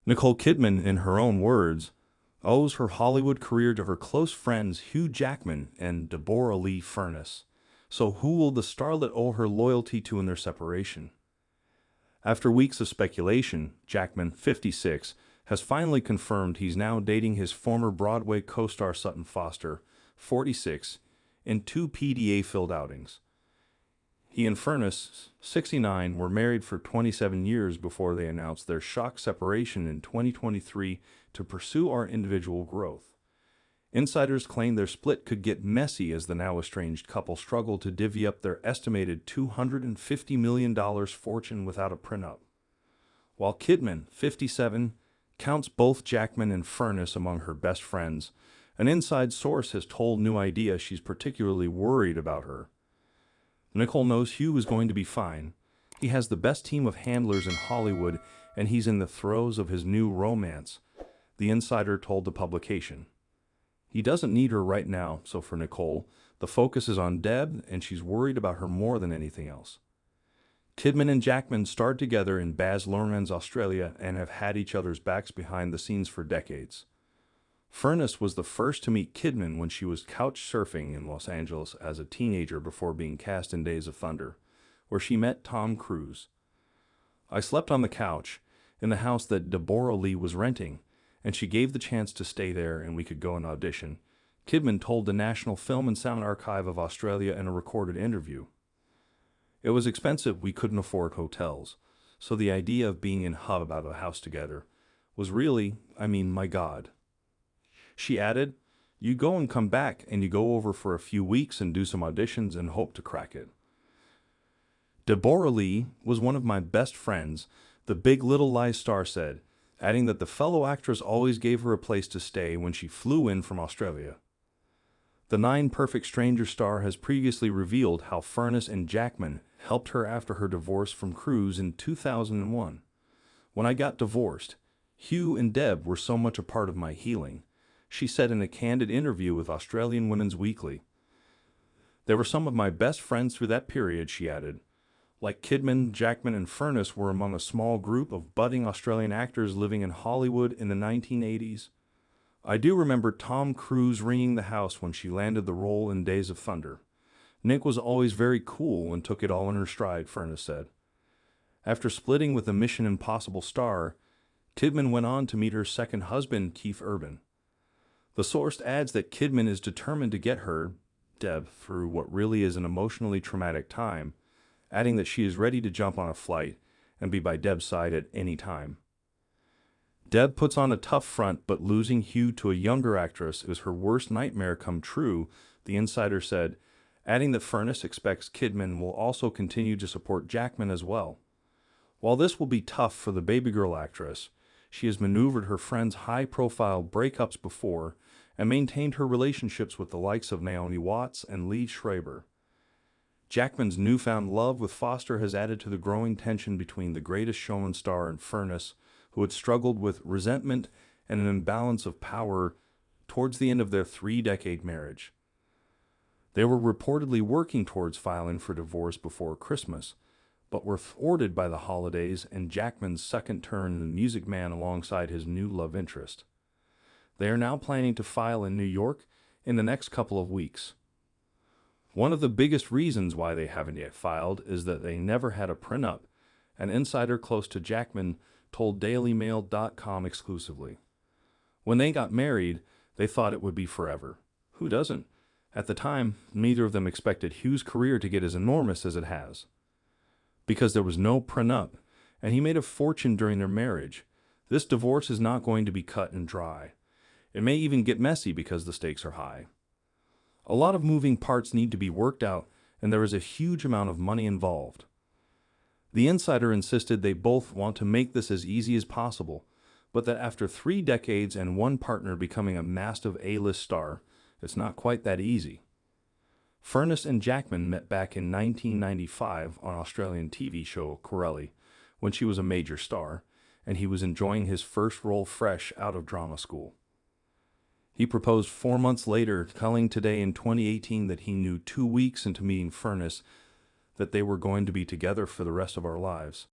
Nicole Kidman, in her own words, owes her Hollywood career to her close friends Hugh Jackman and Deborah Lee Furness. So who will the starlet owe her loyalty to in their separation? After weeks of speculation, Jackman, 56, has finally confirmed he's now dating his former Broadway co-star Sutton Foster, 46, in two PDA-filled outings. He and Furness, 69, were married for 27 years before they announced their shock separation in 2023 to pursue our individual growth. Insiders claim their split could get messy as the now estranged couple struggle to divvy up their estimated $250 million fortune without a prenup. While Kidman, 57, counts both Jackman and Furness among her best friends, an inside source has told New Idea she's particularly worried about her. Nicole knows Hugh is going to be fine. He has the best team of handlers in Hollywood, and he's in the throes of his new romance, the insider told the publication. He doesn't need her right now, so for Nicole, the focus is on Deb, and she's worried about her more than anything else. Kidman and Jackman starred together in Baz Luhrmann's Australia and have had each other's backs behind the scenes for decades. Furness was the first to meet Kidman when she was couch surfing in Los Angeles as a teenager before being cast in Days of Thunder, where she met Tom Cruise. "I slept on the couch in the house that Deborah Lee was renting, and she gave the chance to stay there and we could go and audition," Kidman told the National Film and Sound Archive of Australia in a recorded interview. "It was expensive, we couldn't afford hotels, so the idea of being in hub about a house together was really, my God." She added, "You go and come back and you go over for a few weeks and do some auditions and hope to crack it." Deborah Lee was one of my best friends, the Big Little Lies star said, adding that the fellow actress always gave her a place to stay when she flew in from Australia. The Nine Perfect Strangers star has previously revealed how Furness and Jackman helped her after her divorce from Cruise in 2001. "When I got divorced, Hugh and Deb were so much a part of my healing," she said in a candid interview with Australian Women's Weekly. "They were some of my best friends through that period," she added. Like Kidman, Jackman and Furness were among a small group of budding Australian actors living in Hollywood in the 1980s. "I do remember Tom Cruise ringing the house when she landed the role in Days of Thunder. Nick was always very cool and took it all in her stride," Furness said. After splitting with the Mission Impossible star, Kidman went on to meet her second husband, Keith Urban. The source adds that Kidman is determined to get her, Deb, through what really is an emotionally traumatic time, adding that she is ready to jump on a flight and be by Deb's side at any time. Deb puts on a tough front, but losing Hugh to a younger actress is her worst nightmare come true, the insider said, adding that Furness expects Kidman will also continue to support Jackman as well. While this will be tough for the baby girl actress, she has maneuvered her friends' high-profile breakups before and maintained her relationships with the likes of Naomi Watts and Lee Schreiber. Jackman's newfound love with Foster has added to the growing tension between the Greatest Showman star and Furness, who had struggled with resentment and an imbalance of power towards the end of their three-decade marriage. They were reportedly working towards filing for divorce before Christmas, but were thwarted by the holidays and Jackman's second turn in The Music Man alongside his new love interest. They are now planning to file in New York in the next couple of weeks. One of the biggest reasons why they haven't yet filed is that they never had a prenup, an insider close to Jackman told DailyMail.com exclusively. When they got married, they thought it would be forever. Who doesn't? At the time, neither of them expected Hugh's career to get as enormous as it has. Because there was no prenup, and he made a fortune during their marriage, this divorce is not going to be cut and dry. It may even get messy because the stakes are high. A lot of moving parts need to be worked out, and there is a huge amount of money involved. The insider insisted they both want to make this as easy as possible, but that after 3 decades and one partner becoming a massive A-list star, it's not quite that easy. Furness and Jackman met back in 1995 on Australian TV show Corelli, when she was a major star, and he was enjoying his first role fresh out of drama school. He proposed 4 months later, telling Today in 2018 that he knew 2 weeks into meeting Furness that they were going to be together for the rest of our lives.